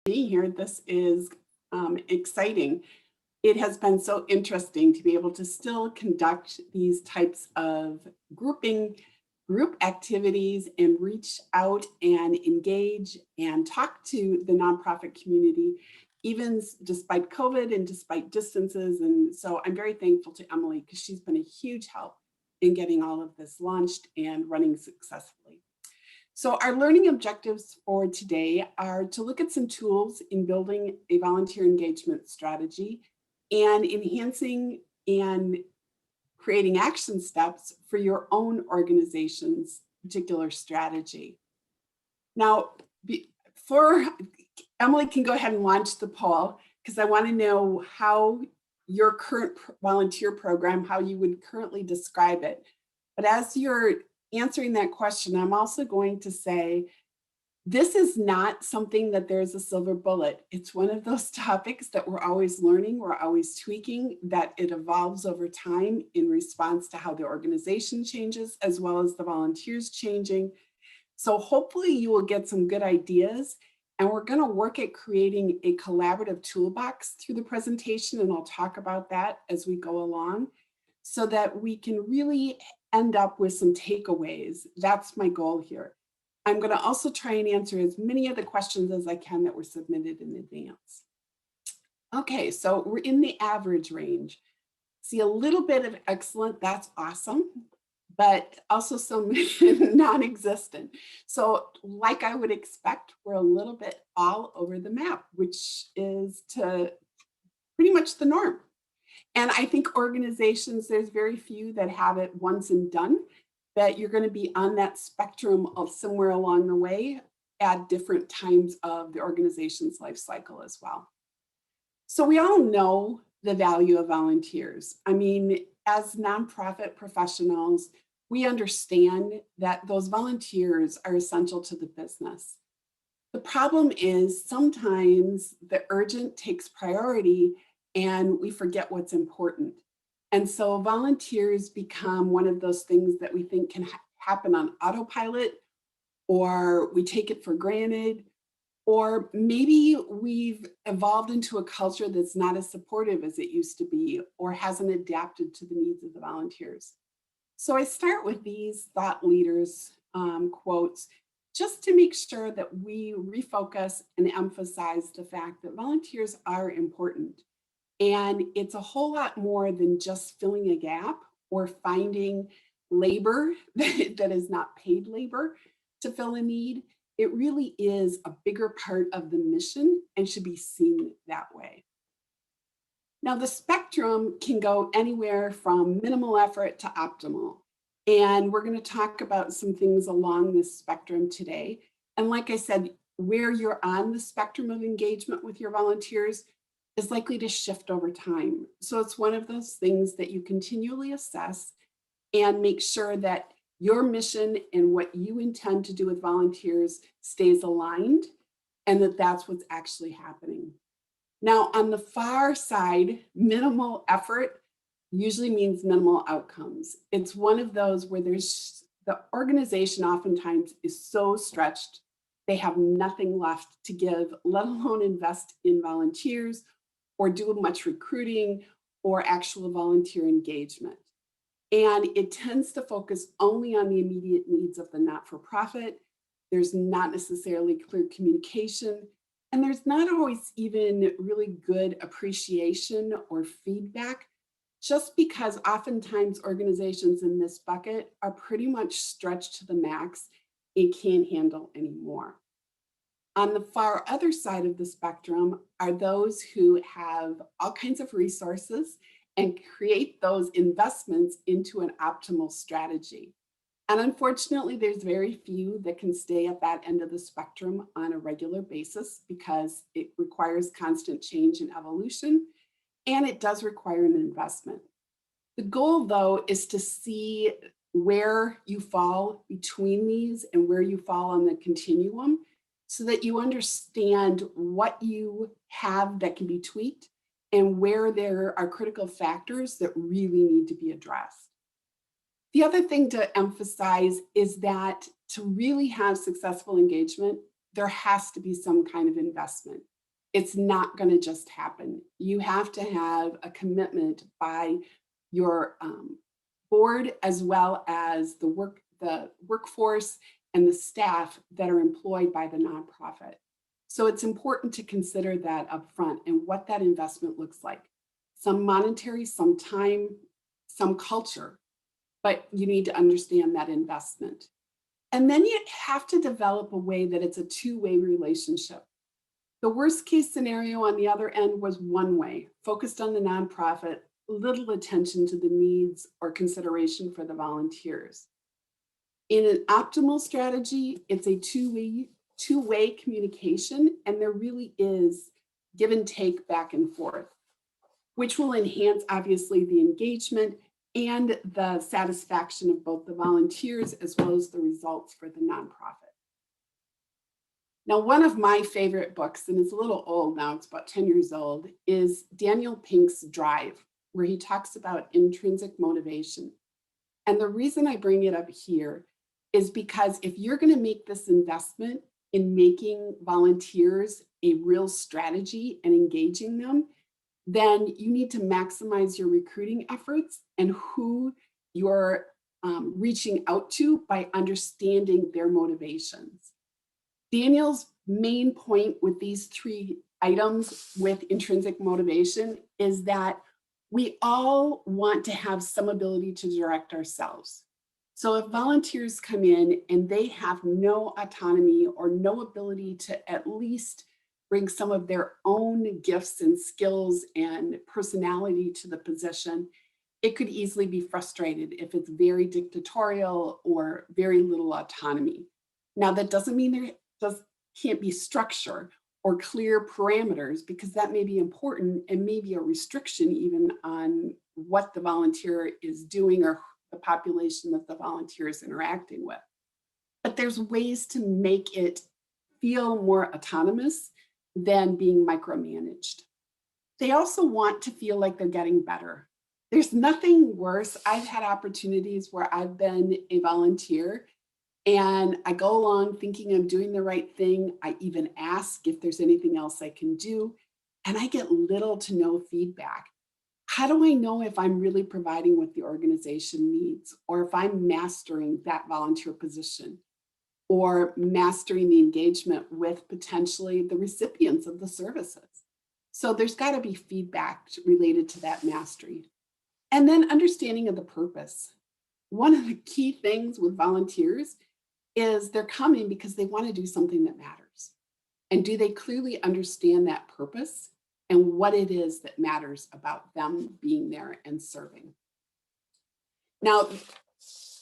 being here. This is exciting. It has been so interesting to be able to still conduct these types of group activities and reach out and engage and talk to the nonprofit community, even despite COVID and despite distances. And so I'm very thankful to Emily because she's been a huge help in getting all of this launched and running successfully. So our learning objectives for today are to look at some tools in building a volunteer engagement strategy and enhancing and creating action steps for your own organization's particular strategy. Now, before Emily can go ahead and launch the poll, because I want to know how your current volunteer program, how you would currently describe it. But as you're answering that question, I'm also going to say, this is not something that there's a silver bullet. It's one of those topics that we're always learning, we're always tweaking, that it evolves over time in response to how the organization changes, as well as the volunteers changing. So hopefully you will get some good ideas, and we're going to work at creating a collaborative toolbox through the presentation, and I'll talk about that as we go along, so that we can really end up with some takeaways. That's my goal here. I'm going to also try and answer as many of the questions as I can that were submitted in advance. Okay, so we're in the average range. See a little bit of excellent, that's awesome, but also some non-existent. So like I would expect, we're a little bit all over the map, which is to pretty much the norm. And I think organizations, there's very few that have it once and done, that you're going to be on that spectrum of somewhere along the way at different times of the organization's life cycle as well. So we all know the value of volunteers. I mean, as nonprofit professionals, we understand that those volunteers are essential to the business. The problem is sometimes the urgent takes priority and we forget what's important. And so volunteers become one of those things that we think can happen on autopilot, or we take it for granted, or maybe we've evolved into a culture that's not as supportive as it used to be, or hasn't adapted to the needs of the volunteers. So I start with these thought leaders quotes, just to make sure that we refocus and emphasize the fact that volunteers are important. And it's a whole lot more than just filling a gap or finding labor that is not paid labor to fill a need. It really is a bigger part of the mission and should be seen that way. Now, the spectrum can go anywhere from minimal effort to optimal. And we're going to talk about some things along this spectrum today. And like I said, where you're on the spectrum of engagement with your volunteers is likely to shift over time. So it's one of those things that you continually assess and make sure that your mission and what you intend to do with volunteers stays aligned, and that that's what's actually happening. Now, on the far side, minimal effort usually means minimal outcomes. It's one of those where the organization oftentimes is so stretched, they have nothing left to give, let alone invest in volunteers or do much recruiting or actual volunteer engagement. And it tends to focus only on the immediate needs of the not-for-profit. There's not necessarily clear communication, and there's not always even really good appreciation or feedback, just because oftentimes organizations in this bucket are pretty much stretched to the max and can't handle anymore. On the far other side of the spectrum are those who have all kinds of resources and create those investments into an optimal strategy. And unfortunately, there's very few that can stay at that end of the spectrum on a regular basis because it requires constant change and evolution, and it does require an investment. The goal, though, is to see where you fall between these and where you fall on the continuum, so that you understand what you have that can be tweaked and where there are critical factors that really need to be addressed. The other thing to emphasize is that to really have successful engagement, there has to be some kind of investment. It's not going to just happen. You have to have a commitment by your board, as well as the workforce and the staff that are employed by the nonprofit. So it's important to consider that upfront and what that investment looks like. Some monetary, some time, some culture, but you need to understand that investment. And then you have to develop a way that it's a two-way relationship. The worst case scenario on the other end was one way, focused on the nonprofit, little attention to the needs or consideration for the volunteers. In an optimal strategy, it's a two-way communication, and there really is give and take back and forth, which will enhance obviously the engagement and the satisfaction of both the volunteers as well as the results for the nonprofit. Now, one of my favorite books, and it's a little old now, it's about 10 years old, is Daniel Pink's Drive, where he talks about intrinsic motivation. And the reason I bring it up here is because if you're going to make this investment in making volunteers a real strategy and engaging them, then you need to maximize your recruiting efforts and who you're reaching out to by understanding their motivations. Daniel's main point with these three items with intrinsic motivation is that we all want to have some ability to direct ourselves. So if volunteers come in and they have no autonomy or no ability to at least bring some of their own gifts and skills and personality to the position, it could easily be frustrated if it's very dictatorial or very little autonomy. Now, that doesn't mean there can't be structure or clear parameters, because that may be important and maybe a restriction even on what the volunteer is doing or the population that the volunteer is interacting with. But there's ways to make it feel more autonomous than being micromanaged. They also want to feel like they're getting better. There's nothing worse. I've had opportunities where I've been a volunteer and I go along thinking I'm doing the right thing. I even ask if there's anything else I can do, and I get little to no feedback. How do I know if I'm really providing what the organization needs, or if I'm mastering that volunteer position, or mastering the engagement with potentially the recipients of the services? So there's got to be feedback related to that mastery. And then understanding of the purpose. One of the key things with volunteers is they're coming because they want to do something that matters. And do they clearly understand that purpose and what it is that matters about them being there and serving? Now,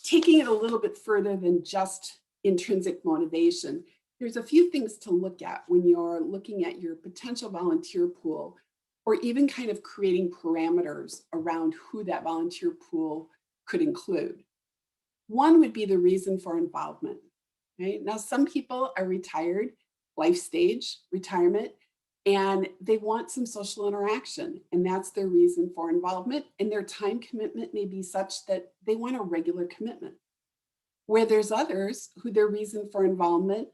taking it a little bit further than just intrinsic motivation, there's a few things to look at when you're looking at your potential volunteer pool, or even kind of creating parameters around who that volunteer pool could include. One would be the reason for involvement. Right? Now, some people are retired, life stage, retirement, and they want some social interaction, and that's their reason for involvement. And their time commitment may be such that they want a regular commitment. Where there's others who their reason for involvement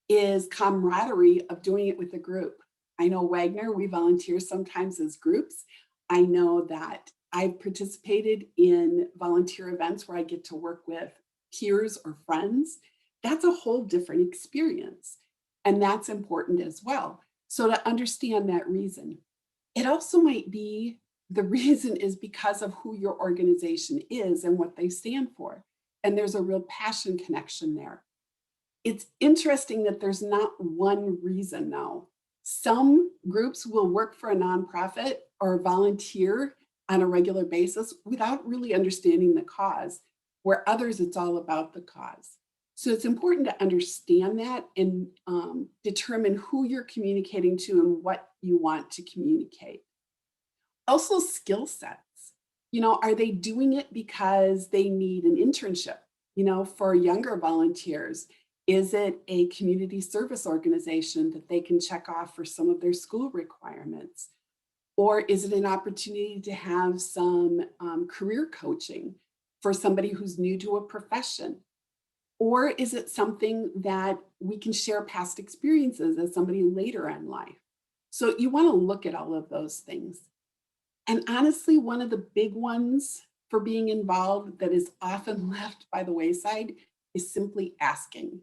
is camaraderie of doing it with a group. I know Wagner, we volunteer sometimes as groups. I know that I've participated in volunteer events where I get to work with peers or friends. That's a whole different experience. And that's important as well. So to understand that reason, it also might be the reason is because of who your organization is and what they stand for. And there's a real passion connection there. It's interesting that there's not one reason now. Some groups will work for a nonprofit or volunteer on a regular basis without really understanding the cause, where others, it's all about the cause. So it's important to understand that and determine who you're communicating to and what you want to communicate. Also, skill sets. Are they doing it because they need an internship? For younger volunteers, is it a community service organization that they can check off for some of their school requirements? Or is it an opportunity to have some career coaching for somebody who's new to a profession? Or is it something that we can share past experiences as somebody later in life? So you want to look at all of those things. And honestly, one of the big ones for being involved that is often left by the wayside is simply asking.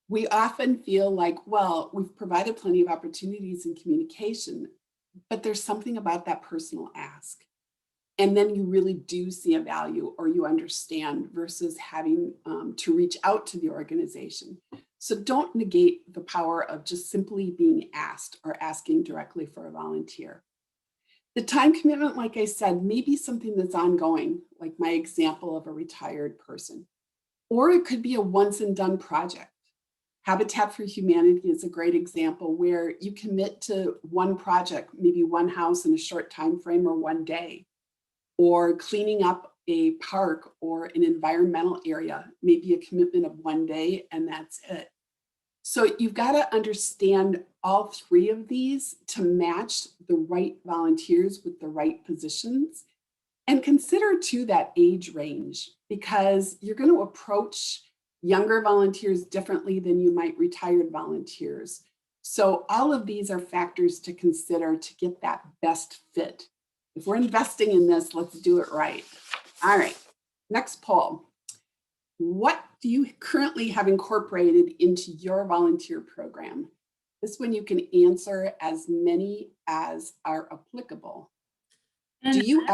We often feel like, well, we've provided plenty of opportunities in communication, but there's something about that personal ask. And then you really do see a value or you understand versus having to reach out to the organization. So don't negate the power of just simply being asked or asking directly for a volunteer. The time commitment, like I said, may be something that's ongoing, like my example of a retired person, or it could be a once and done project. Habitat for Humanity is a great example where you commit to one project, maybe one house in a short time frame or one day, or cleaning up a park or an environmental area, maybe a commitment of one day, and that's it. So you've got to understand all three of these to match the right volunteers with the right positions. And consider too that age range, because you're going to approach younger volunteers differently than you might retired volunteers. So all of these are factors to consider to get that best fit. If we're investing in this, let's do it right. All right, next poll. What do you currently have incorporated into your volunteer program? This one you can answer as many as are applicable. And do you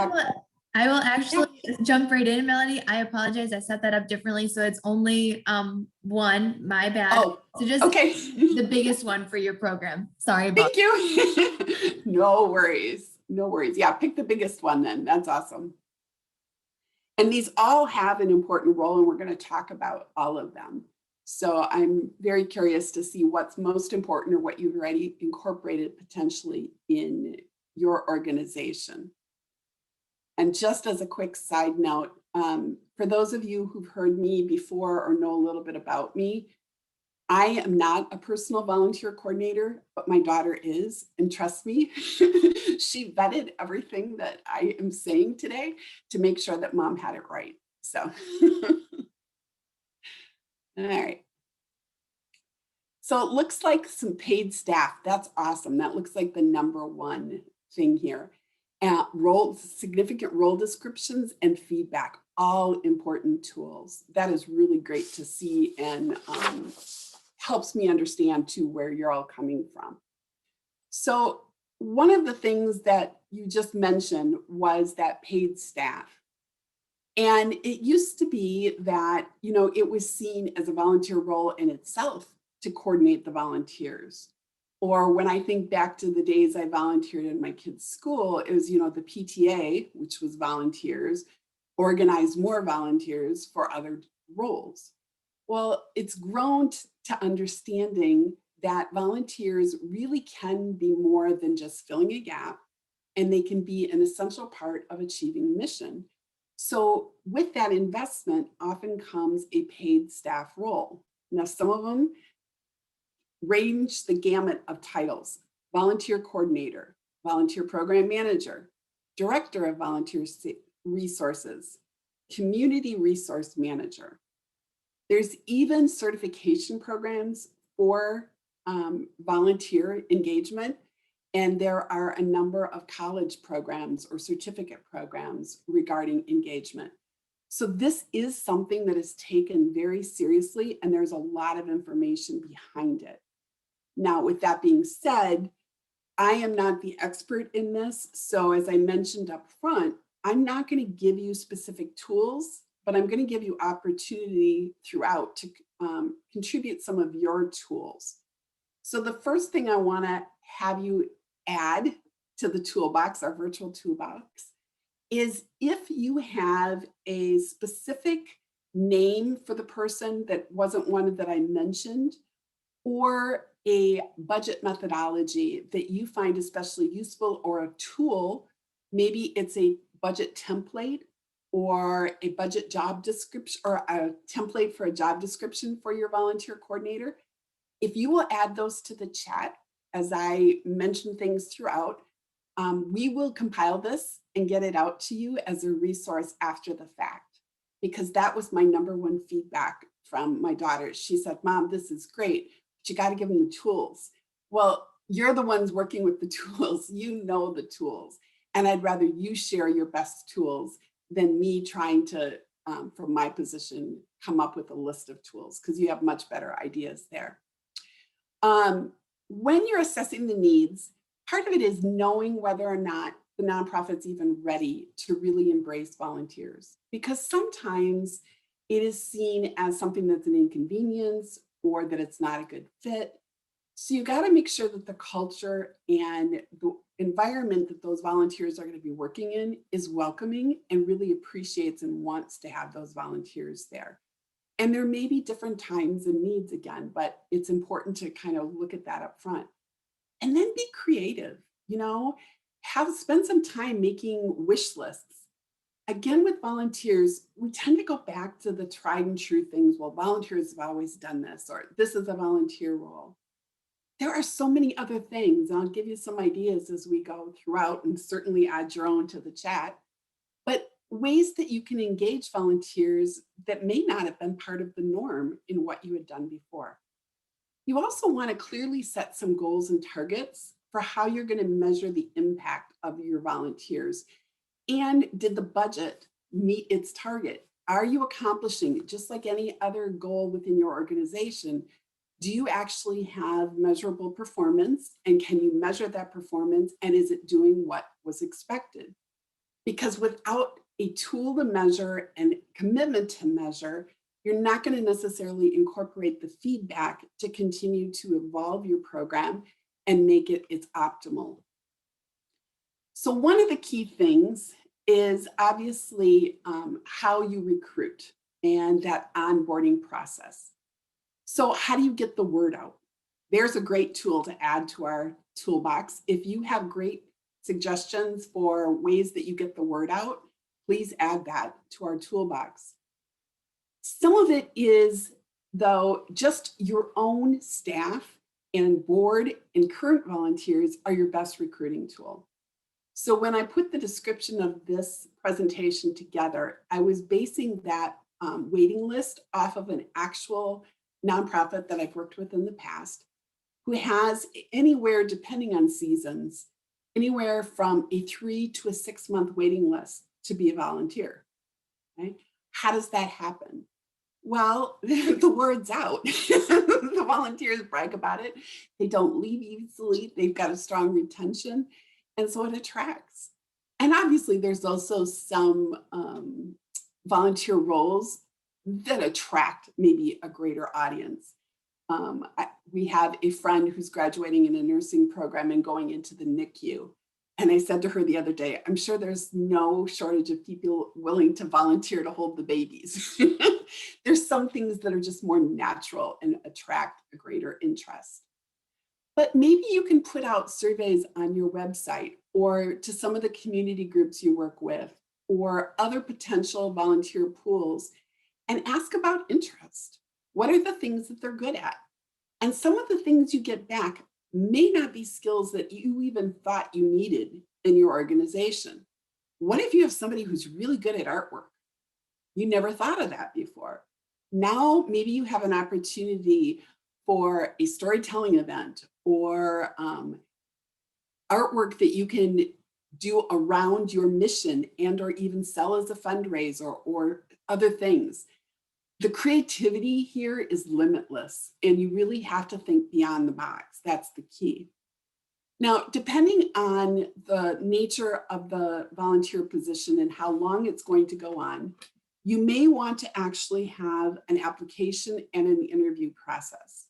I will actually jump right in, Melody. I apologize. I set that up differently. So it's only one, my bad. Oh, so just okay. The biggest one for your program. Sorry about Thank you. No worries. No worries. Yeah, pick the biggest one then. That's awesome. And these all have an important role, and we're going to talk about all of them. So I'm very curious to see what's most important or what you've already incorporated potentially in your organization. And just as a quick side note, for those of you who've heard me before or know a little bit about me, I am not a personal volunteer coordinator, but my daughter is. And trust me, she vetted everything that I am saying today to make sure that mom had it right. So, all right. So it looks like some paid staff. That's awesome. That looks like the number one thing here. Significant role descriptions and feedback, all important tools. That is really great to see and helps me understand too where you're all coming from. So one of the things that you just mentioned was that paid staff. And it used to be that, it was seen as a volunteer role in itself to coordinate the volunteers. Or when I think back to the days I volunteered in my kids' school, it was, the PTA, which was volunteers, organized more volunteers for other roles. Well, it's grown to understanding that volunteers really can be more than just filling a gap, and they can be an essential part of achieving mission. So with that investment often comes a paid staff role. Now, some of them range the gamut of titles: volunteer coordinator, volunteer program manager, director of volunteer resources, community resource manager. There's even certification programs for volunteer engagement, and there are a number of college programs or certificate programs regarding engagement. So this is something that is taken very seriously, and there's a lot of information behind it. Now, with that being said, I am not the expert in this. So as I mentioned up front, I'm not going to give you specific tools, but I'm going to give you opportunity throughout to contribute some of your tools. So the first thing I want to have you add to the toolbox, our virtual toolbox, is if you have a specific name for the person that wasn't one that I mentioned, or a budget methodology that you find especially useful, or a tool, maybe it's a budget template or a budget job description or a template for a job description for your volunteer coordinator. If you will add those to the chat, as I mentioned things throughout, we will compile this and get it out to you as a resource after the fact, because that was my number one feedback from my daughter. She said, "Mom, this is great, but you got to give them the tools." Well, you're the ones working with the tools, you know the tools. And I'd rather you share your best tools than me trying to, from my position, come up with a list of tools, because you have much better ideas there. Um, when you're assessing the needs, part of it is knowing whether or not the nonprofit's even ready to really embrace volunteers. Because sometimes it is seen as something that's an inconvenience or that it's not a good fit. So you got to make sure that the culture and the environment that those volunteers are going to be working in is welcoming and really appreciates and wants to have those volunteers there. And there may be different times and needs again, but it's important to kind of look at that up front. And then be creative, spend some time making wish lists. Again, with volunteers, we tend to go back to the tried and true things. Well, volunteers have always done this, or this is a volunteer role. There are so many other things. I'll give you some ideas as we go throughout, and certainly add your own to the chat. But ways that you can engage volunteers that may not have been part of the norm in what you had done before. You also want to clearly set some goals and targets for how you're going to measure the impact of your volunteers. And did the budget meet its target? Are you accomplishing it? Just like any other goal within your organization, do you actually have measurable performance? And can you measure that performance? And is it doing what was expected? Because without a tool to measure and commitment to measure, you're not going to necessarily incorporate the feedback to continue to evolve your program and make it its optimal. So one of the key things is obviously how you recruit and that onboarding process. So how do you get the word out? There's a great tool to add to our toolbox. If you have great suggestions for ways that you get the word out, please add that to our toolbox. Some of it is, though, just your own staff and board and current volunteers are your best recruiting tool. So when I put the description of this presentation together, I was basing that waiting list off of an actual nonprofit that I've worked with in the past, who has anywhere, depending on seasons, anywhere from a 3 to a 6 month waiting list to be a volunteer. Right? How does that happen? Well, the word's out. The volunteers brag about it. They don't leave easily. They've got a strong retention. And so it attracts. And obviously, there's also some volunteer roles that attract maybe a greater audience. We have a friend who's graduating in a nursing program and going into the NICU. And I said to her the other day, I'm sure there's no shortage of people willing to volunteer to hold the babies. There's some things that are just more natural and attract a greater interest. But maybe you can put out surveys on your website or to some of the community groups you work with or other potential volunteer pools and ask about interest. What are the things that they're good at? And some of the things you get back may not be skills that you even thought you needed in your organization. What if you have somebody who's really good at artwork? You never thought of that before. Now, maybe you have an opportunity for a storytelling event or artwork that you can do around your mission and or even sell as a fundraiser or other things. The creativity here is limitless, and you really have to think beyond the box. That's the key. Now, depending on the nature of the volunteer position and how long it's going to go on, you may want to actually have an application and an interview process.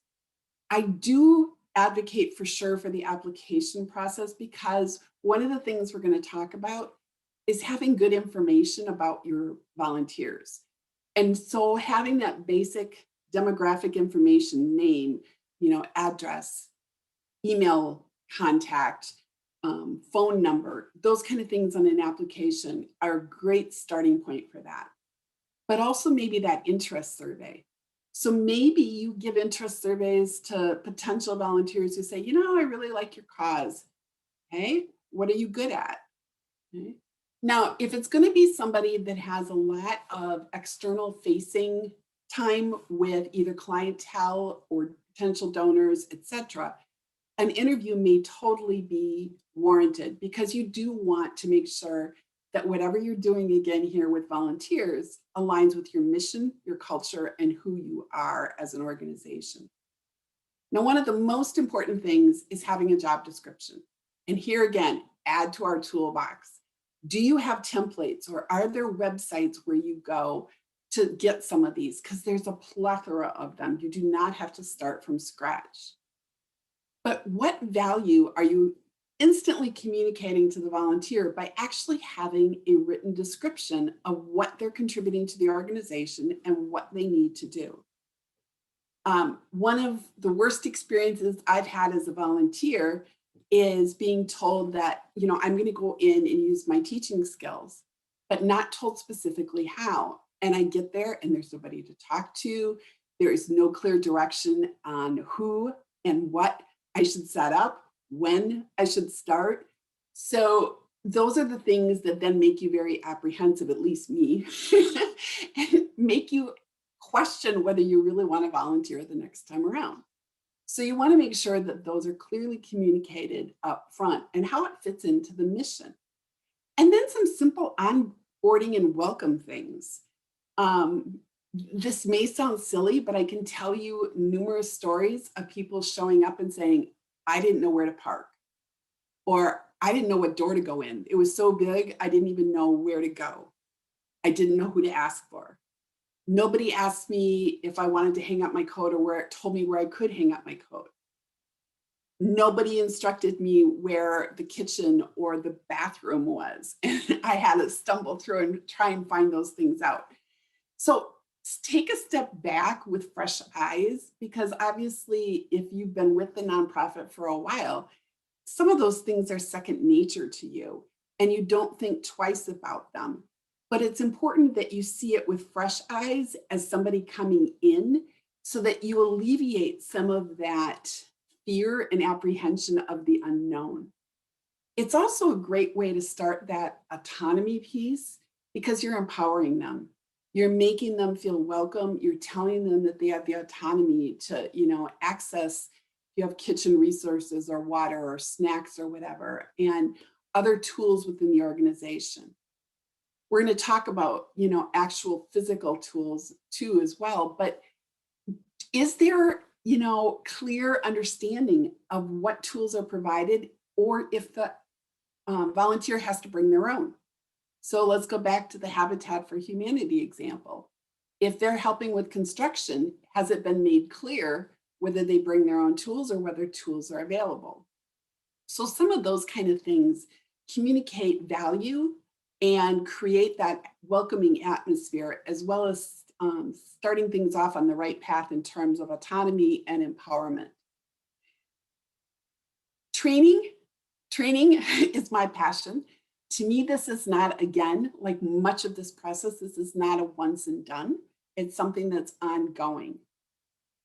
I do advocate for sure for the application process because one of the things we're going to talk about is having good information about your volunteers. And so having that basic demographic information, name, address, email contact, phone number, those kind of things on an application are a great starting point for that. But also maybe that interest survey. So maybe you give interest surveys to potential volunteers who say, I really like your cause. Hey, what are you good at? Okay. Now, if it's going to be somebody that has a lot of external facing time with either clientele or potential donors, et cetera, an interview may totally be warranted, because you do want to make sure that whatever you're doing, again here with volunteers, aligns with your mission, your culture, and who you are as an organization. Now, one of the most important things is having a job description. And here again, add to our toolbox. Do you have templates, or are there websites where you go to get some of these? Because there's a plethora of them. You do not have to start from scratch. But what value are you instantly communicating to the volunteer by actually having a written description of what they're contributing to the organization and what they need to do? One of the worst experiences I've had as a volunteer is being told that, I'm going to go in and use my teaching skills, but not told specifically how. And I get there and there's nobody to talk to. There is no clear direction on who and what I should set up, when I should start. So those are the things that then make you very apprehensive, at least me, and make you question whether you really want to volunteer the next time around. So you want to make sure that those are clearly communicated up front and how it fits into the mission. And then some simple onboarding and welcome things. This may sound silly, but I can tell you numerous stories of people showing up and saying, I didn't know where to park, or I didn't know what door to go in. It was so big, I didn't even know where to go. I didn't know who to ask for. Nobody asked me if I wanted to hang up my coat, or told me where I could hang up my coat. Nobody instructed me where the kitchen or the bathroom was. And I had to stumble through and try and find those things out. So take a step back with fresh eyes, because obviously if you've been with the nonprofit for a while, some of those things are second nature to you and you don't think twice about them. But it's important that you see it with fresh eyes as somebody coming in, so that you alleviate some of that fear and apprehension of the unknown. It's also a great way to start that autonomy piece, because you're empowering them. You're making them feel welcome. You're telling them that they have the autonomy to, access, if you have kitchen resources or water or snacks or whatever, and other tools within the organization. We're going to talk about, actual physical tools too as well, but is there, clear understanding of what tools are provided, or if the volunteer has to bring their own? So let's go back to the Habitat for Humanity example. If they're helping with construction, has it been made clear whether they bring their own tools or whether tools are available? So some of those kind of things communicate value and create that welcoming atmosphere, as well as starting things off on the right path in terms of autonomy and empowerment. Training is my passion. To me, this is not, again, like much of this process, this is not a once and done. It's something that's ongoing.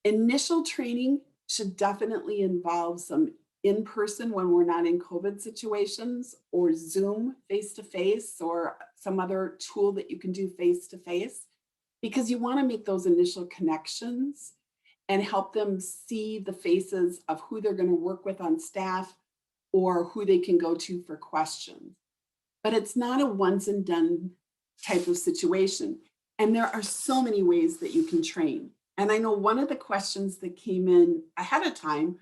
Initial training should definitely involve some in-person when we're not in COVID situations, or Zoom face-to-face, or some other tool that you can do face-to-face, because you want to make those initial connections and help them see the faces of who they're going to work with on staff or who they can go to for questions. But it's not a once and done type of situation. And there are so many ways that you can train. And I know one of the questions that came in ahead of time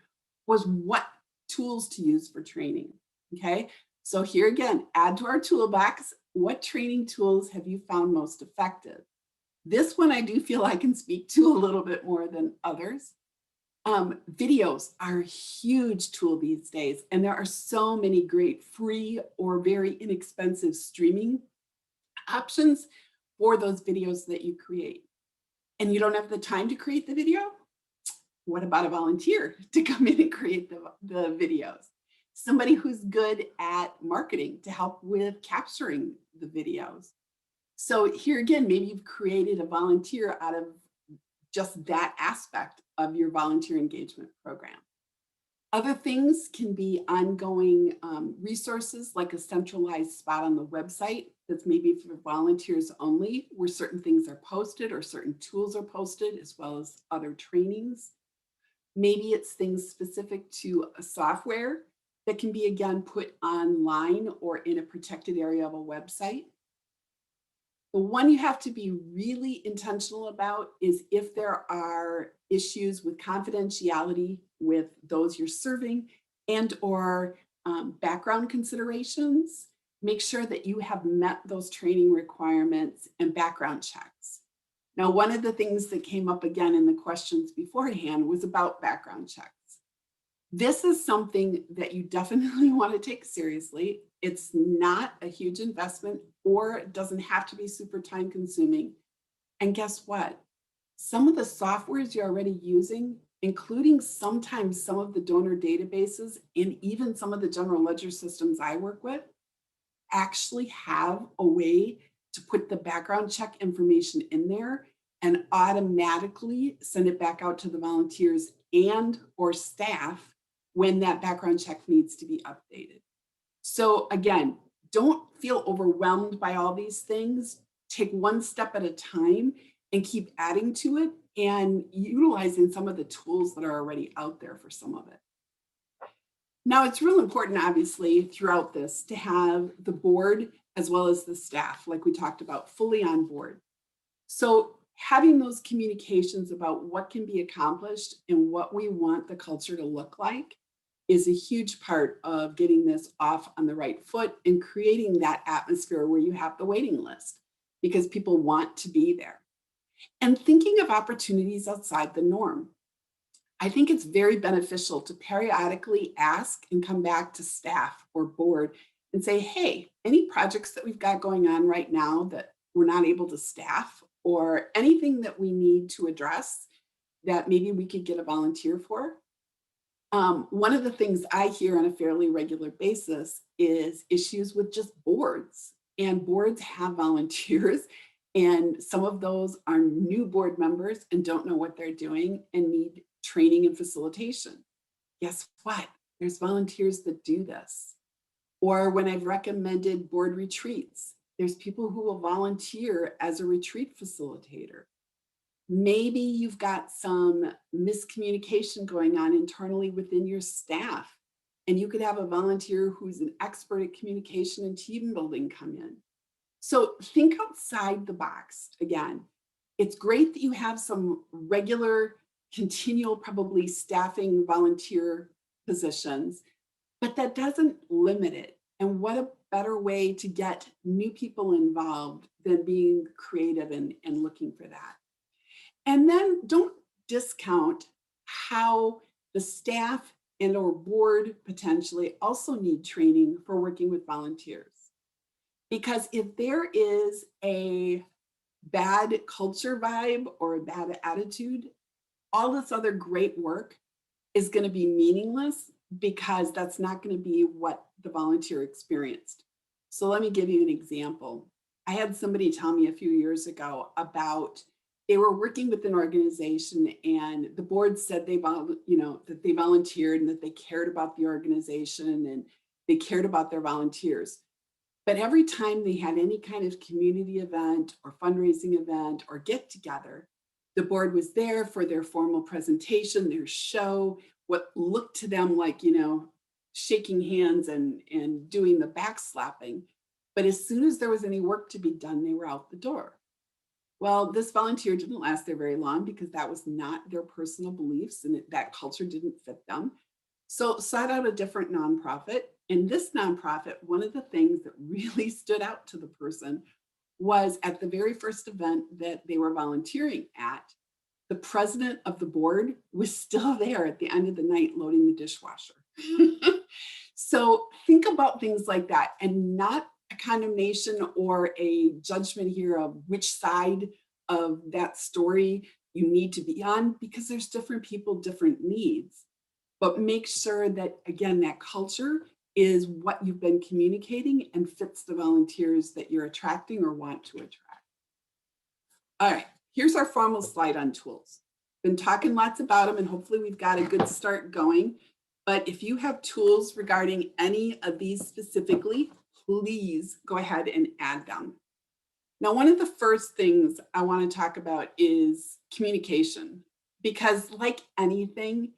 was what tools to use for training. Okay, so here again, add to our toolbox, what training tools have you found most effective? This one I do feel I can speak to a little bit more than others. Videos are a huge tool these days, and there are so many great free or very inexpensive streaming options for those videos that you create. And you don't have the time to create the video? What about a volunteer to come in and create the videos? Somebody who's good at marketing to help with capturing the videos. So here again, maybe you've created a volunteer out of just that aspect of your volunteer engagement program. Other things can be ongoing resources, like a centralized spot on the website that's maybe for volunteers only, where certain things are posted or certain tools are posted, as well as other trainings. Maybe it's things specific to a software that can be again put online or in a protected area of a website. The one you have to be really intentional about is if there are issues with confidentiality with those you're serving and or background considerations, make sure that you have met those training requirements and background checks. Now, one of the things that came up again in the questions beforehand was about background checks. This is something that you definitely want to take seriously. It's not a huge investment or it doesn't have to be super time consuming. And guess what? Some of the softwares you're already using, including sometimes some of the donor databases and even some of the general ledger systems I work with, actually have a way to put the background check information in there and automatically send it back out to the volunteers and or staff when that background check needs to be updated. So again, don't feel overwhelmed by all these things. Take one step at a time and keep adding to it and utilizing some of the tools that are already out there for some of it. Now, it's real important, obviously, throughout this to have the board as well as the staff, like we talked about, fully on board. So having those communications about what can be accomplished and what we want the culture to look like is a huge part of getting this off on the right foot and creating that atmosphere where you have the waiting list because people want to be there. And thinking of opportunities outside the norm. I think it's very beneficial to periodically ask and come back to staff or board and say, hey, any projects that we've got going on right now that we're not able to staff or anything that we need to address that maybe we could get a volunteer for? One of the things I hear on a fairly regular basis is issues with just boards, and boards have volunteers, and some of those are new board members and don't know what they're doing and need training and facilitation. Guess what? There's volunteers that do this. Or when I've recommended board retreats, there's people who will volunteer as a retreat facilitator. Maybe you've got some miscommunication going on internally within your staff, and you could have a volunteer who's an expert at communication and team building come in. So think outside the box again. It's great that you have some regular, continual, probably staffing volunteer positions, but that doesn't limit it. And what a better way to get new people involved than being creative and looking for that. And then don't discount how the staff and or board potentially also need training for working with volunteers. Because if there is a bad culture vibe or a bad attitude, all this other great work is going to be meaningless because that's not going to be what the volunteer experienced. So let me give you an example. I had somebody tell me a few years ago about they were working with an organization and the board said that they volunteered and that they cared about the organization and they cared about their volunteers. But every time they had any kind of community event or fundraising event or get together, the board was there for their formal presentation, their show, what looked to them like, shaking hands and doing the backslapping. But as soon as there was any work to be done, they were out the door. Well, this volunteer didn't last there very long because that was not their personal beliefs and that culture didn't fit them. So sought out a different nonprofit. And this nonprofit, one of the things that really stood out to the person was at the very first event that they were volunteering at, the president of the board was still there at the end of the night loading the dishwasher. So think about things like that and not a condemnation or a judgment here of which side of that story you need to be on because there's different people, different needs. But make sure that, again, that culture is what you've been communicating and fits the volunteers that you're attracting or want to attract. All right, here's our formal slide on tools. Been talking lots about them and hopefully we've got a good start going. But if you have tools regarding any of these specifically, please go ahead and add them. Now, one of the first things I want to talk about is communication, because like anything,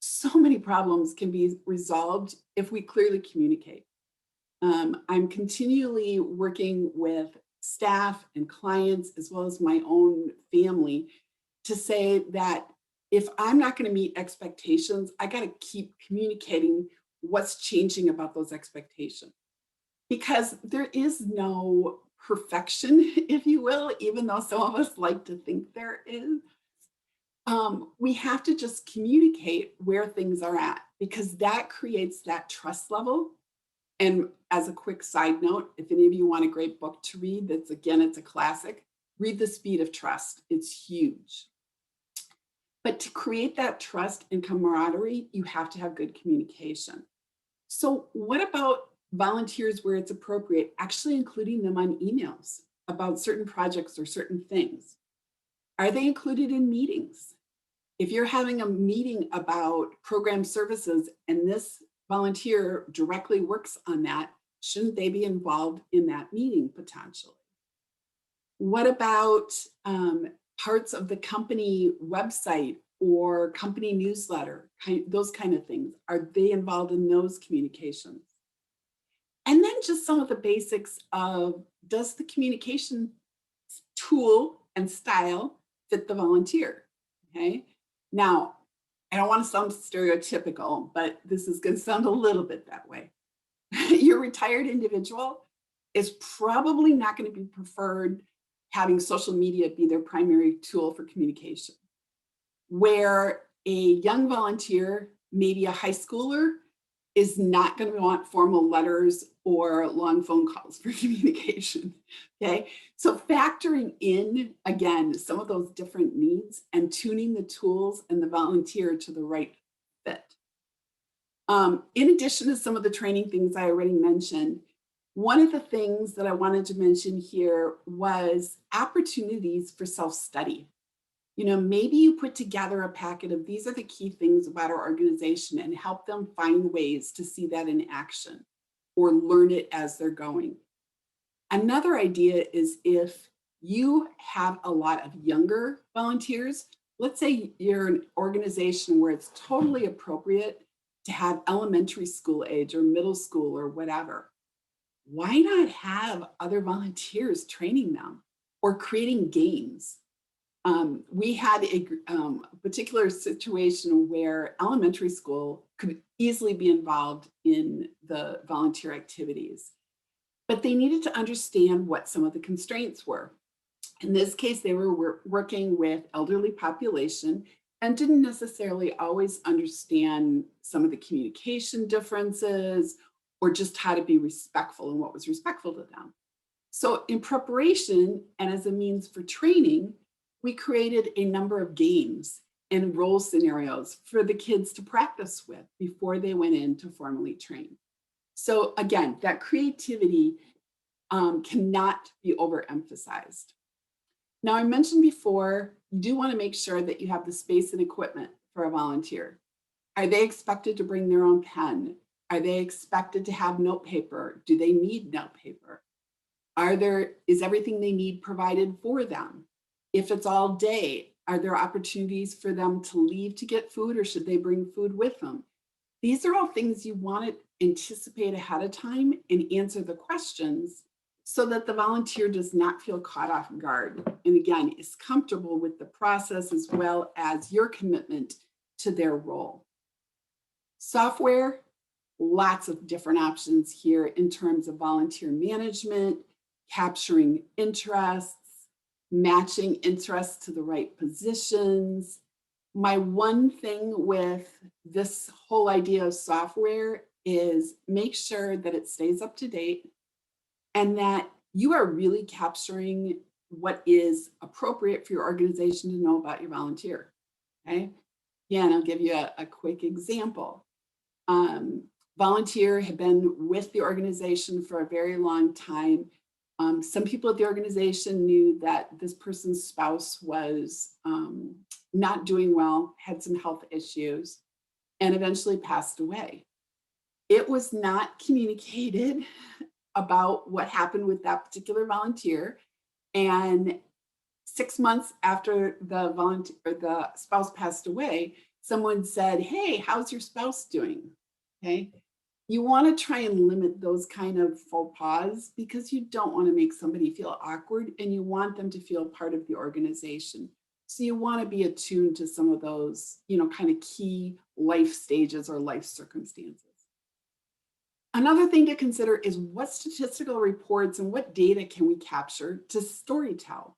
so many problems can be resolved if we clearly communicate. I'm continually working with staff and clients, as well as my own family, to say that if I'm not going to meet expectations, I got to keep communicating what's changing about those expectations. Because there is no perfection, if you will, even though some of us like to think there is. We have to just communicate where things are at, because that creates that trust level. And as a quick side note, if any of you want a great book to read, that's, again, it's a classic, read The Speed of Trust. It's huge. But to create that trust and camaraderie, you have to have good communication. So what about volunteers where it's appropriate, actually including them on emails about certain projects or certain things? Are they included in meetings? If you're having a meeting about program services and this volunteer directly works on that, shouldn't they be involved in that meeting potentially? What about parts of the company website or company newsletter, those kind of things? Are they involved in those communications? And then just some of the basics of, does the communication tool and style fit the volunteer? Okay. Now, I don't want to sound stereotypical, but this is going to sound a little bit that way. Your retired individual is probably not going to be preferred having social media be their primary tool for communication. Where a young volunteer, maybe a high schooler, is not going to want formal letters or long phone calls for communication. Okay, so factoring in, again, some of those different needs and tuning the tools and the volunteer to the right fit. In addition to some of the training things I already mentioned, one of the things that I wanted to mention here was opportunities for self-study. Maybe you put together a packet of, these are the key things about our organization, and help them find ways to see that in action or learn it as they're going. Another idea is, if you have a lot of younger volunteers, let's say you're an organization where it's totally appropriate to have elementary school age or middle school or whatever, why not have other volunteers training them or creating games? We had a particular situation where elementary school could easily be involved in the volunteer activities, but they needed to understand what some of the constraints were. In this case, they were working with elderly population and didn't necessarily always understand some of the communication differences or just how to be respectful and what was respectful to them. So in preparation and as a means for training, we created a number of games and role scenarios for the kids to practice with before they went in to formally train. So again, that creativity cannot be overemphasized. Now, I mentioned before, you do want to make sure that you have the space and equipment for a volunteer. Are they expected to bring their own pen? Are they expected to have note paper? Do they need note paper? Is everything they need provided for them? If it's all day, are there opportunities for them to leave to get food, or should they bring food with them? These are all things you want to anticipate ahead of time and answer the questions so that the volunteer does not feel caught off guard. And again, is comfortable with the process as well as your commitment to their role. Software, lots of different options here in terms of volunteer management, capturing interests, matching interests to the right positions. My one thing with this whole idea of software is make sure that it stays up to date and that you are really capturing what is appropriate for your organization to know about your volunteer. Okay. Yeah, and I'll give you a quick example. Volunteer had been with the organization for a very long time. Some people at the organization knew that this person's spouse was not doing well, had some health issues, and eventually passed away. It was not communicated about what happened with that particular volunteer. And 6 months after the spouse passed away, Someone said, hey, how's your spouse doing? Okay. You want to try and limit those kind of faux pas because you don't want to make somebody feel awkward and you want them to feel part of the organization. So you want to be attuned to some of those, kind of key life stages or life circumstances. Another thing to consider is what statistical reports and what data can we capture to storytell.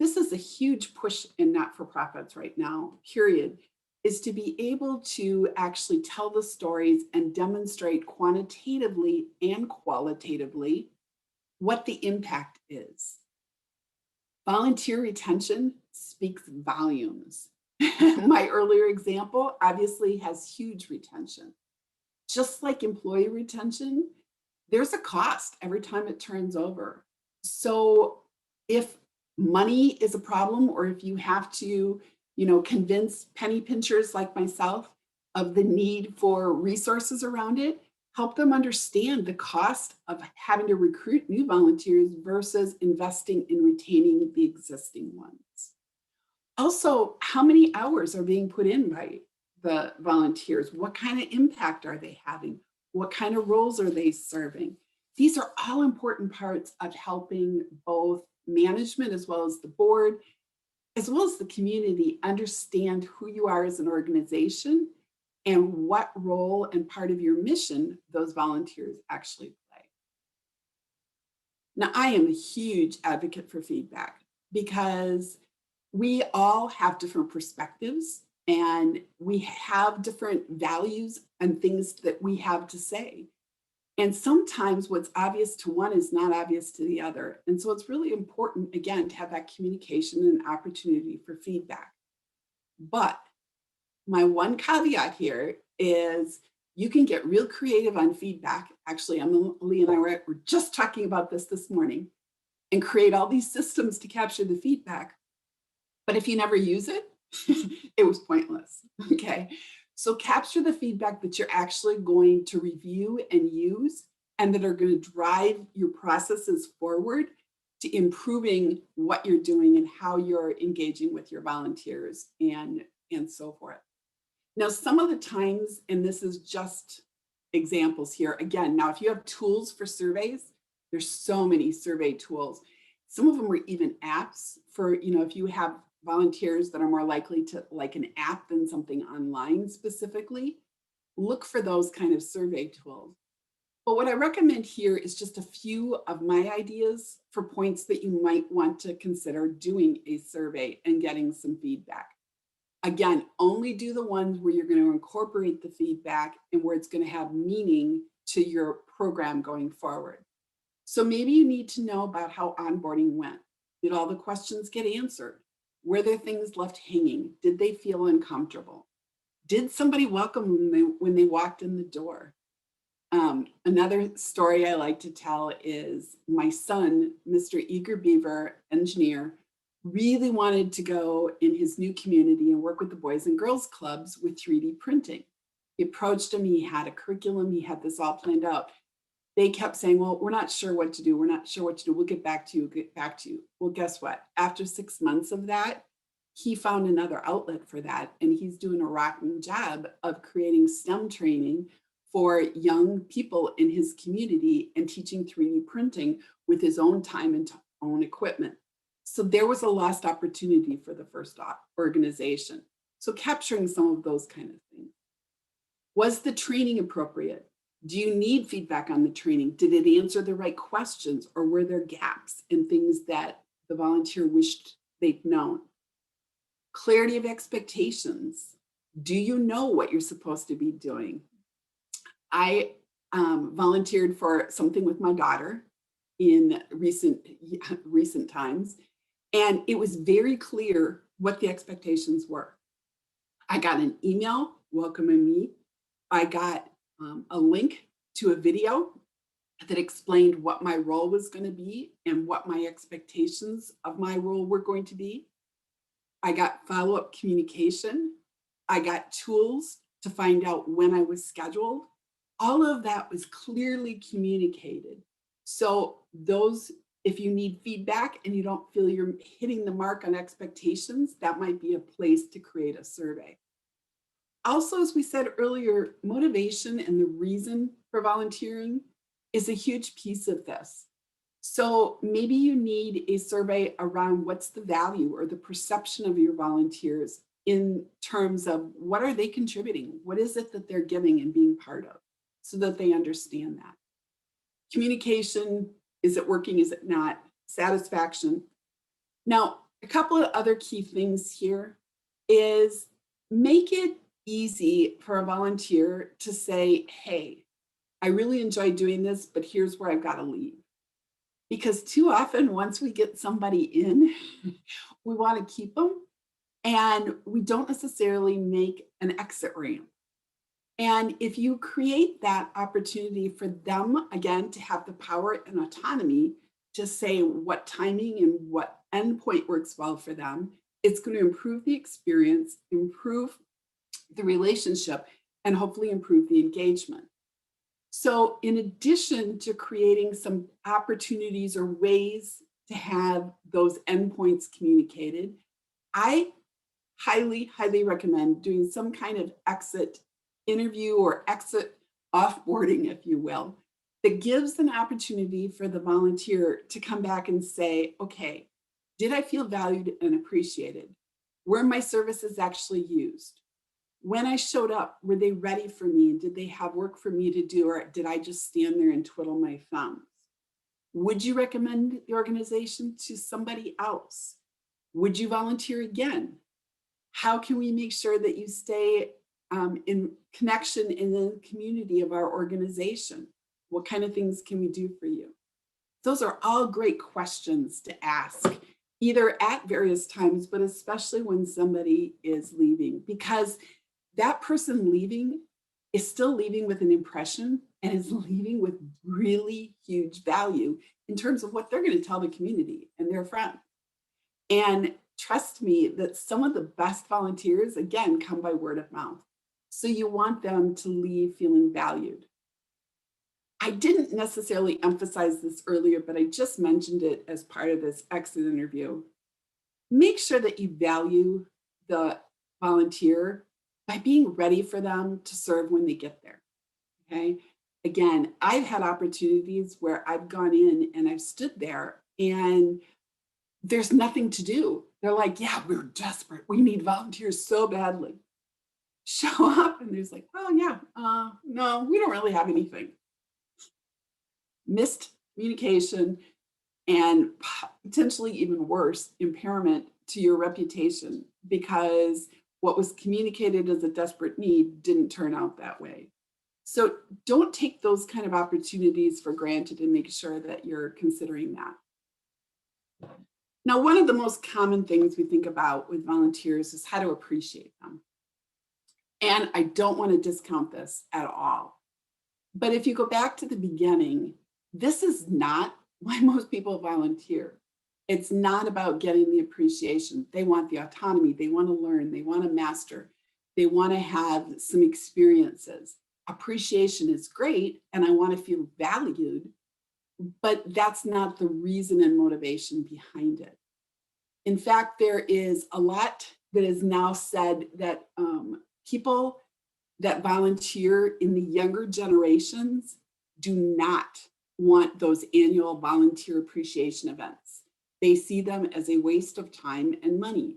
This is a huge push in not-for-profits right now, period, is to be able to actually tell the stories and demonstrate quantitatively and qualitatively what the impact is. Volunteer retention speaks volumes. My earlier example obviously has huge retention. Just like employee retention, there's a cost every time it turns over. So if money is a problem, or if you have to, convince penny pinchers like myself of the need for resources around it, help them understand the cost of having to recruit new volunteers versus investing in retaining the existing ones. Also, how many hours are being put in by the volunteers? What kind of impact are they having? What kind of roles are they serving? These are all important parts of helping both management as well as the board, as well as the community, understand who you are as an organization and what role and part of your mission those volunteers actually play. Now, I am a huge advocate for feedback because we all have different perspectives and we have different values and things that we have to say. And sometimes what's obvious to one is not obvious to the other. And so it's really important, again, to have that communication and opportunity for feedback. But my one caveat here is you can get real creative on feedback. Actually, Emily and I were just talking about this morning, and create all these systems to capture the feedback. But if you never use it, it was pointless, okay? So capture the feedback that you're actually going to review and use and that are going to drive your processes forward to improving what you're doing and how you're engaging with your volunteers and so forth. Now, some of the times, and this is just examples here, again, now if you have tools for surveys, there's so many survey tools. Some of them are even apps for, if you have volunteers that are more likely to like an app than something online specifically, look for those kind of survey tools. But what I recommend here is just a few of my ideas for points that you might want to consider doing a survey and getting some feedback. Again, only do the ones where you're going to incorporate the feedback and where it's going to have meaning to your program going forward. So maybe you need to know about how onboarding went. Did all the questions get answered? Were there things left hanging? Did they feel uncomfortable? Did somebody welcome them when they walked in the door? Another story I like to tell is my son, Mr. Eager Beaver, engineer, really wanted to go in his new community and work with the Boys and Girls Clubs with 3D printing. He approached him, he had a curriculum, he had this all planned out. They kept saying, well, we're not sure what to do. We're not sure what to do. We'll get back to you, get back to you. Well, guess what? After 6 months of that, he found another outlet for that. And he's doing a rocking job of creating STEM training for young people in his community and teaching 3D printing with his own time and own equipment. So there was a lost opportunity for the first organization. So capturing some of those kind of things. Was the training appropriate? Do you need feedback on the training? Did it answer the right questions, or were there gaps in things that the volunteer wished they'd known? Clarity of expectations. Do you know what you're supposed to be doing? I volunteered for something with my daughter in recent times, and it was very clear what the expectations were. I got an email welcoming me. I got a link to a video that explained what my role was going to be and what my expectations of my role were going to be. I got follow-up communication. I got tools to find out when I was scheduled. All of that was clearly communicated. So those, if you need feedback and you don't feel you're hitting the mark on expectations, that might be a place to create a survey. Also, as we said earlier, motivation and the reason for volunteering is a huge piece of this. So maybe you need a survey around what's the value or the perception of your volunteers in terms of what are they contributing? What is it that they're giving and being part of so that they understand that? Communication, is it working? Is it not? Satisfaction. Now, a couple of other key things here is make it easy for a volunteer to say, hey, I really enjoy doing this, but here's where I've got to leave. Because too often, once we get somebody in, we want to keep them and we don't necessarily make an exit ramp. And if you create that opportunity for them, again, to have the power and autonomy to say what timing and what endpoint works well for them, it's going to improve the experience, improve the relationship, and hopefully improve the engagement. So in addition to creating some opportunities or ways to have those endpoints communicated, I highly, highly recommend doing some kind of exit interview or exit offboarding, if you will, that gives an opportunity for the volunteer to come back and say, okay, did I feel valued and appreciated? Were my services actually used? When I showed up, were they ready for me? And did they have work for me to do? Or did I just stand there and twiddle my thumbs? Would you recommend the organization to somebody else? Would you volunteer again? How can we make sure that you stay in connection in the community of our organization? What kind of things can we do for you? Those are all great questions to ask, either at various times, but especially when somebody is leaving, because that person leaving is still leaving with an impression and is leaving with really huge value in terms of what they're going to tell the community and their friends. And trust me that some of the best volunteers, again, come by word of mouth. So you want them to leave feeling valued. I didn't necessarily emphasize this earlier, but I just mentioned it as part of this exit interview. Make sure that you value the volunteer by being ready for them to serve when they get there. Okay. Again, I've had opportunities where I've gone in and I've stood there and there's nothing to do. They're like, yeah, we're desperate. We need volunteers so badly. Show up and there's like, oh yeah, no, we don't really have anything. Missed communication and potentially even worse, impairment to your reputation because what was communicated as a desperate need didn't turn out that way. So don't take those kind of opportunities for granted and make sure that you're considering that. Now, one of the most common things we think about with volunteers is how to appreciate them. And I don't want to discount this at all. But if you go back to the beginning, this is not why most people volunteer. It's not about getting the appreciation. They want the autonomy. They want to learn. They want to master. They want to have some experiences. Appreciation is great, and I want to feel valued, but that's not the reason and motivation behind it. In fact, there is a lot that is now said that people that volunteer in the younger generations do not want those annual volunteer appreciation events. They see them as a waste of time and money,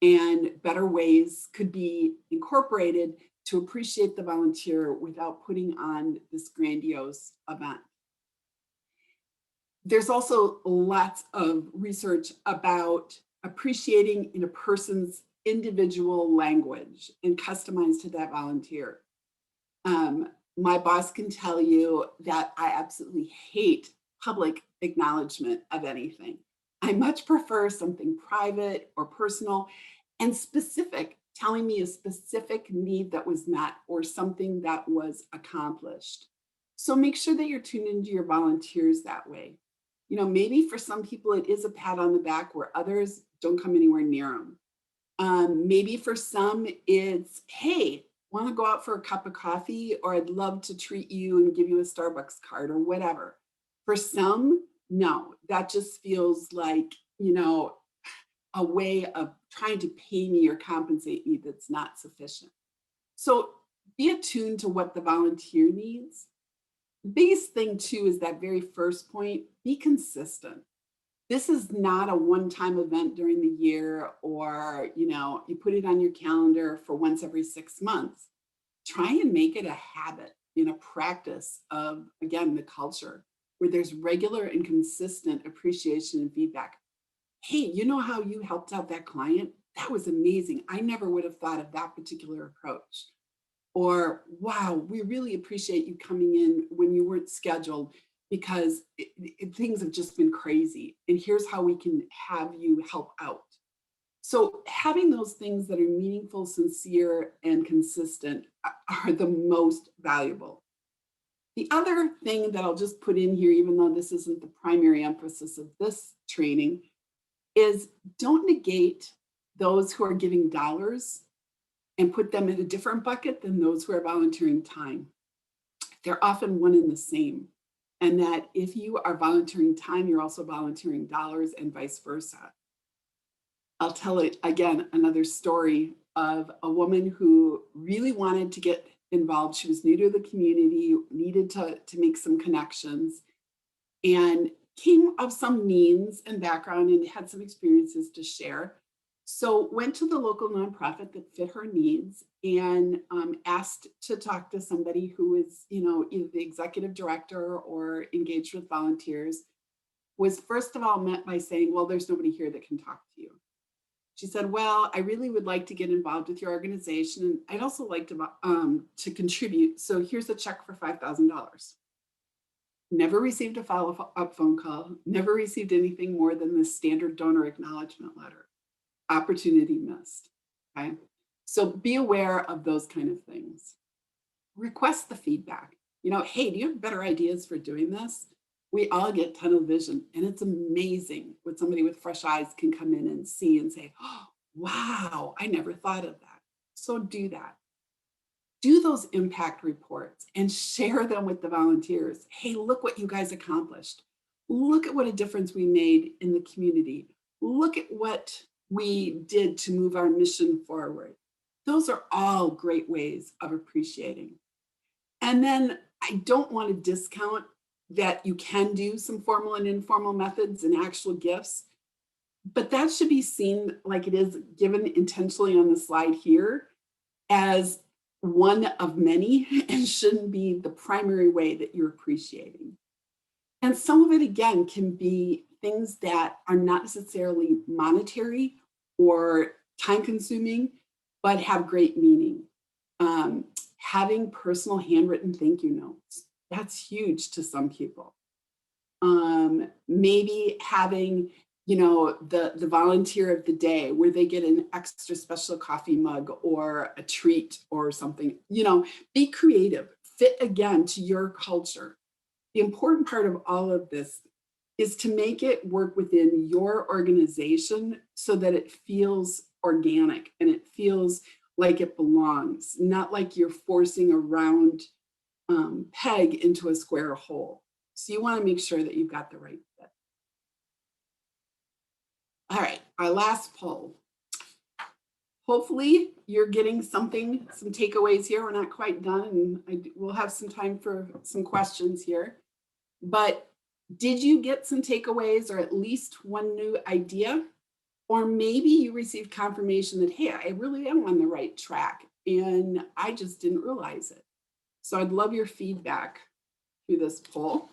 and better ways could be incorporated to appreciate the volunteer without putting on this grandiose event. There's also lots of research about appreciating in a person's individual language and customized to that volunteer. My boss can tell you that I absolutely hate public acknowledgement of anything. I much prefer something private or personal and specific, telling me a specific need that was met or something that was accomplished. So make sure that you're tuned into your volunteers that way. You know, maybe for some people it is a pat on the back where others don't come anywhere near them. Maybe for some it's, hey, want to go out for a cup of coffee, or I'd love to treat you and give you a Starbucks card or whatever. For some, no, that just feels like, you know, a way of trying to pay me or compensate me that's not sufficient. So be attuned to what the volunteer needs. The biggest thing too is that very first point, be consistent. This is not a one-time event during the year, or you put it on your calendar for once every 6 months. Try and make it a habit, a practice of, again, the culture where there's regular and consistent appreciation and feedback. Hey, you know how you helped out that client? That was amazing. I never would have thought of that particular approach. Or, wow, we really appreciate you coming in when you weren't scheduled, because things have just been crazy. And here's how we can have you help out. So having those things that are meaningful, sincere, and consistent are the most valuable. The other thing that I'll just put in here, even though this isn't the primary emphasis of this training, is don't negate those who are giving dollars and put them in a different bucket than those who are volunteering time. They're often one and the same. And that if you are volunteering time, you're also volunteering dollars, and vice versa. I'll tell it again, another story of a woman who really wanted to get involved. She was new to the community, needed to make some connections, and came of some means and background and had some experiences to share. So went to the local nonprofit that fit her needs, and asked to talk to somebody who is, either the executive director or engaged with volunteers. Was first of all met by saying, well, there's nobody here that can talk to you. She said, well, I really would like to get involved with your organization, and I'd also like to contribute. So here's a check for $5,000. Never received a follow-up phone call, never received anything more than the standard donor acknowledgement letter. Opportunity missed. Okay. So be aware of those kind of things. Request the feedback. Hey, do you have better ideas for doing this? We all get tunnel vision, and it's amazing what somebody with fresh eyes can come in and see and say, oh, wow, I never thought of that. So do that. Do those impact reports and share them with the volunteers. Hey, look what you guys accomplished. Look at what a difference we made in the community. Look at what we did to move our mission forward. Those are all great ways of appreciating. And then I don't want to discount that you can do some formal and informal methods and actual gifts, but that should be seen, like it is given intentionally on the slide here, as one of many, and shouldn't be the primary way that you're appreciating. And some of it, again, can be things that are not necessarily monetary or time consuming, but have great meaning. Having personal handwritten thank you notes, that's huge to some people. Maybe having, the volunteer of the day where they get an extra special coffee mug or a treat or something. Be creative, fit again to your culture. The important part of all of this is to make it work within your organization so that it feels organic and it feels like it belongs, not like you're forcing a round peg into a square hole. So you want to make sure that you've got the right fit. All right, our last poll. Hopefully you're getting some takeaways here. We're not quite done, and we'll have some time for some questions here. But did you get some takeaways, or at least one new idea? Or maybe you received confirmation that, hey, I really am on the right track and I just didn't realize it. So I'd love your feedback through this poll.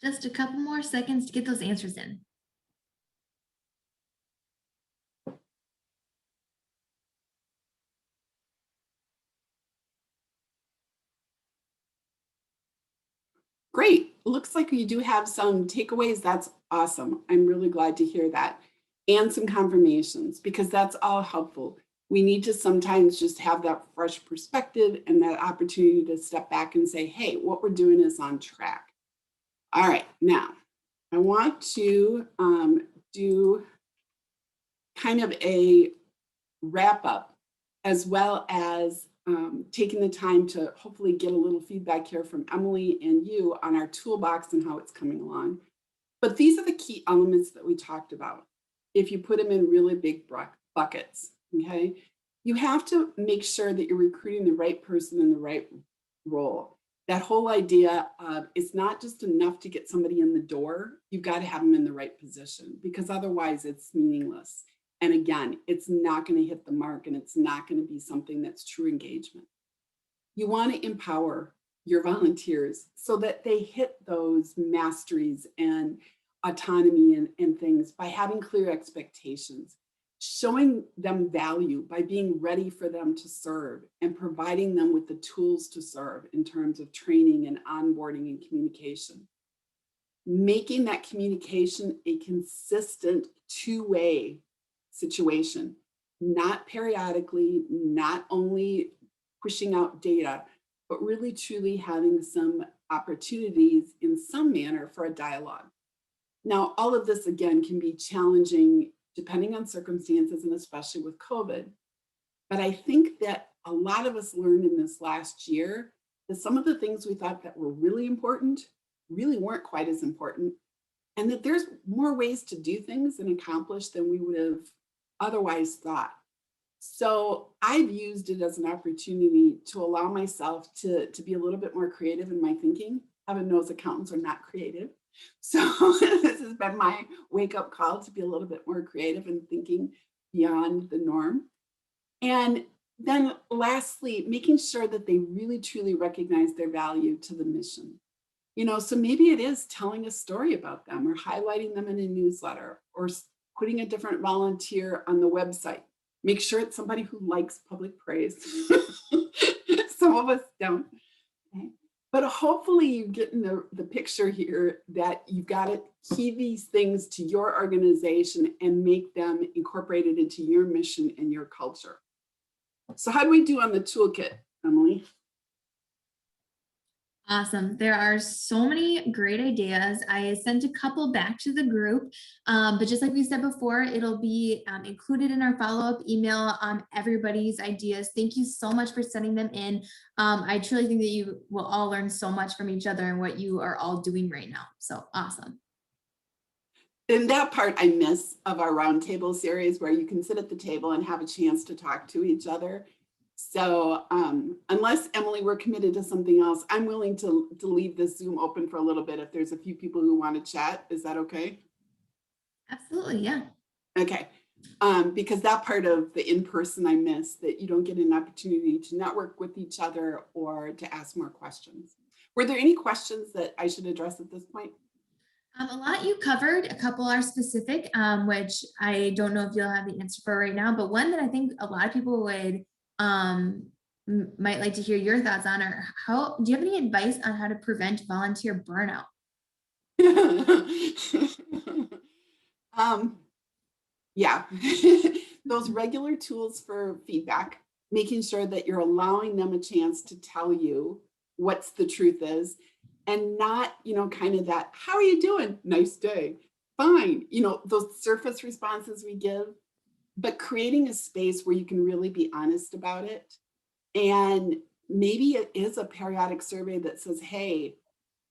Just a couple more seconds to get those answers in. Great. Looks like you do have some takeaways. That's awesome. I'm really glad to hear that. And some confirmations, because that's all helpful. We need to sometimes just have that fresh perspective and that opportunity to step back and say, hey, what we're doing is on track. All right, now I want to do kind of a wrap up, as well as taking the time to hopefully get a little feedback here from Emily and you on our toolbox and how it's coming along. But these are the key elements that we talked about. If you put them in really big buckets, okay, you have to make sure that you're recruiting the right person in the right role. That whole idea of it's not just enough to get somebody in the door, you've got to have them in the right position, because otherwise it's meaningless. And again, it's not going to hit the mark, and it's not going to be something that's true engagement. You want to empower your volunteers so that they hit those masteries and autonomy and things by having clear expectations, showing them value by being ready for them to serve, and providing them with the tools to serve in terms of training and onboarding and communication. Making that communication a consistent two-way situation, not periodically, not only pushing out data, but really truly having some opportunities in some manner for a dialogue. Now, all of this, again, can be challenging depending on circumstances, and especially with COVID. But I think that a lot of us learned in this last year that some of the things we thought that were really important really weren't quite as important, and that there's more ways to do things and accomplish than we would have otherwise thought. So I've used it as an opportunity to allow myself to be a little bit more creative in my thinking. Heaven knows accountants are not creative. So this has been my wake-up call to be a little bit more creative and thinking beyond the norm. And then lastly, making sure that they really truly recognize their value to the mission. So maybe it is telling a story about them, or highlighting them in a newsletter, or putting a different volunteer on the website. Make sure it's somebody who likes public praise. Some of us don't. Okay? But hopefully you get in the picture here that you've got to key these things to your organization and make them incorporated into your mission and your culture. So how do we do on the toolkit, Emily? Awesome. There are so many great ideas. I sent a couple back to the group, but just like we said before, it'll be included in our follow-up email on everybody's ideas. Thank you so much for sending them in. I truly think that you will all learn so much from each other and what you are all doing right now. So awesome. And that part I miss of our roundtable series, where you can sit at the table and have a chance to talk to each other. So unless, Emily, we're committed to something else, I'm willing to leave this Zoom open for a little bit if there's a few people who want to chat. Is that okay? Absolutely, yeah. Okay, because that part of the in-person I miss, that you don't get an opportunity to network with each other or to ask more questions. Were there any questions that I should address at this point? A lot you covered. A couple are specific, which I don't know if you'll have the answer for right now, but one that I think a lot of people would might like to hear your thoughts on, or how do you have any advice on how to prevent volunteer burnout? Yeah, those regular tools for feedback, making sure that you're allowing them a chance to tell you what's the truth is, and not, kind of that, how are you doing? Nice day. Fine. Those surface responses we give, but creating a space where you can really be honest about it. And maybe it is a periodic survey that says, hey,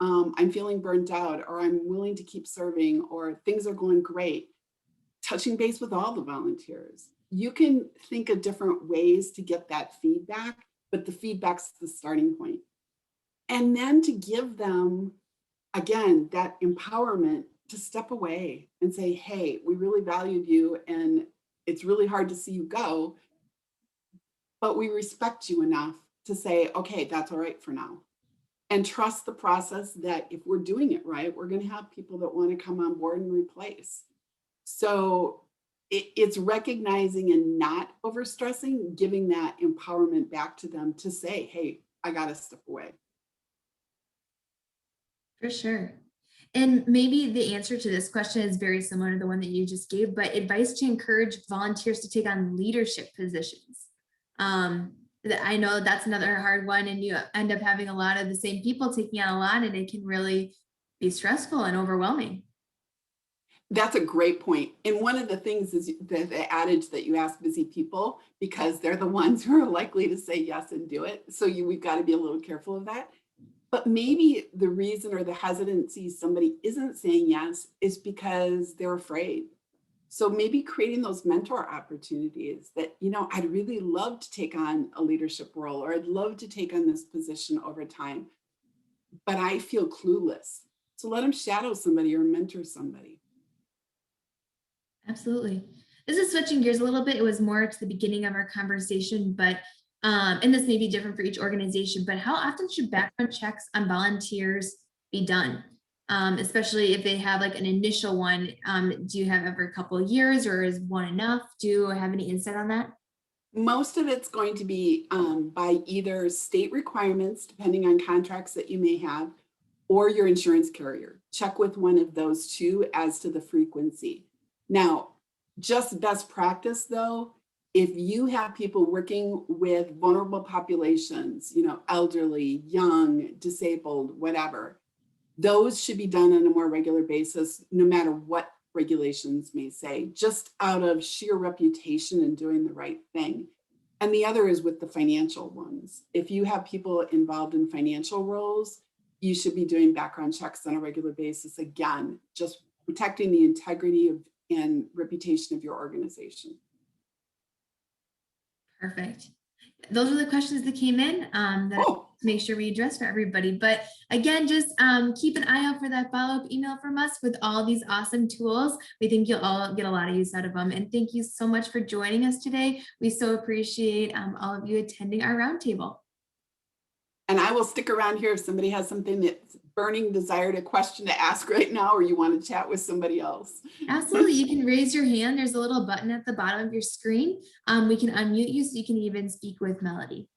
I'm feeling burnt out, or I'm willing to keep serving, or things are going great. Touching base with all the volunteers. You can think of different ways to get that feedback, but the feedback's the starting point. And then to give them, again, that empowerment to step away and say, hey, we really valued you, and it's really hard to see you go, but we respect you enough to say, okay, that's all right for now. And trust the process that if we're doing it right, we're going to have people that want to come on board and replace. So it's recognizing and not overstressing, giving that empowerment back to them to say, hey, I got to step away. For sure. And maybe the answer to this question is very similar to the one that you just gave, but advice to encourage volunteers to take on leadership positions. I know that's another hard one, and you end up having a lot of the same people taking on a lot, and it can really be stressful and overwhelming. That's a great point. And one of the things is the adage that you ask busy people, because they're the ones who are likely to say yes and do it. So we've got to be a little careful of that. But maybe the reason or the hesitancy somebody isn't saying yes is because they're afraid. So maybe creating those mentor opportunities that, I'd really love to take on a leadership role, or I'd love to take on this position over time, but I feel clueless. So let them shadow somebody or mentor somebody. Absolutely. This is switching gears a little bit. It was more to the beginning of our conversation, but and this may be different for each organization, but how often should background checks on volunteers be done? Especially if they have like an initial one. Do you have every couple of years, or is one enough? Do you have any insight on that? Most of it's going to be by either state requirements, depending on contracts that you may have, or your insurance carrier. Check with one of those two as to the frequency. Now, just best practice though, if you have people working with vulnerable populations, elderly, young, disabled, whatever, those should be done on a more regular basis, no matter what regulations may say, just out of sheer reputation and doing the right thing. And the other is with the financial ones. If you have people involved in financial roles, you should be doing background checks on a regular basis. Again, just protecting the integrity of and reputation of your organization. Perfect. Those are the questions that came in that I make sure we address for everybody. But again, just keep an eye out for that follow-up email from us with all these awesome tools. We think you'll all get a lot of use out of them. And thank you so much for joining us today. We so appreciate all of you attending our roundtable. And I will stick around here if somebody has something that's burning desire to question to ask right now, or you want to chat with somebody else. Absolutely. You can raise your hand. There's a little button at the bottom of your screen. We can unmute you so you can even speak with Melody.